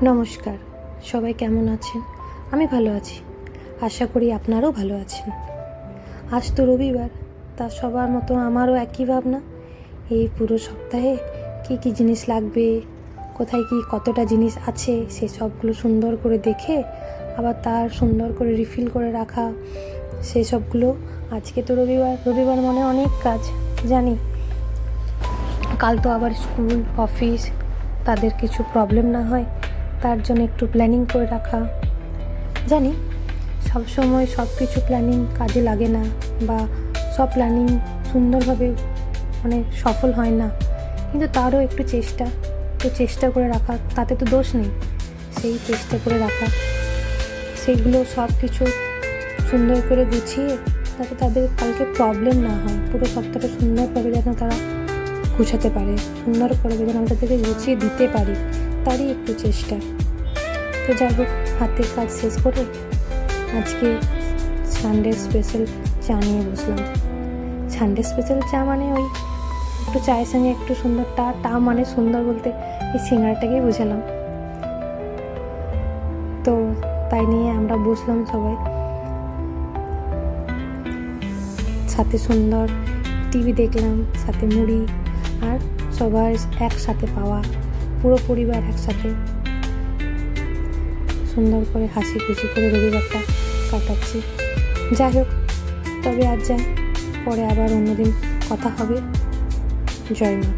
নমস্কার, সবাই কেমন আছেন? আমি ভালো আছি, আশা করি আপনারাও ভালো আছেন। আজ তো রবিবার, তা সবার মতো আমারও একই ভাবনা। এই পুরো সপ্তাহে কী কী জিনিস লাগবে, কোথায় কি কতটা জিনিস আছে, সে সবগুলো সুন্দর করে দেখে আবার তার সুন্দর করে রিফিল করে রাখা, সেই সবগুলো। আজকে তো রবিবার মানে অনেক কাজ জানি। কাল তো আবার স্কুল অফিস, তাদের কিছু প্রবলেম না হয় তার জন্য একটু প্ল্যানিং করে রাখা। জানি সব সময় সব কিছু প্ল্যানিং কাজে লাগে না, বা সব প্ল্যানিং সুন্দরভাবে সফল হয় না, কিন্তু তারও একটু চেষ্টা করে রাখা, তাতে তো দোষ নেই। সেই চেষ্টা করে রাখা, সেইগুলো সব কিছু সুন্দর করে গুছিয়ে যাতে তাদের কালকে প্রবলেম না হয়, পুরো সপ্তাহটা সুন্দরভাবে যেন তারা গুছাতে পারে, সুন্দর করে যেন আমরা তাদেরকে গুছিয়ে দিতে পারি, তারই একটু চেষ্টা। তো যাই হোক, হাতের কাজ শেষ করে আজকে সানডে স্পেশাল চা নিয়ে বসলাম। সানডে স্পেশাল চা মানে ওই একটু চায়ের সঙ্গে একটু সুন্দর টা মানে সুন্দর বলতে এই সিঙ্গারাটাকেই বোঝালাম। তো তাই নিয়ে আমরা বসলাম সবাই, সাথে সুন্দর টিভি দেখলাম, সাথে মুড়ি, আর সবাই একসাথে পাওয়া, পুরো পরিবার একসাথে সুন্দর করে হাসি খুশি করে রবিবারটা কাটাচ্ছি। যাই হোক, তবে আজ যাই, পরে আবার অন্যদিন কথা হবে। জয় মা।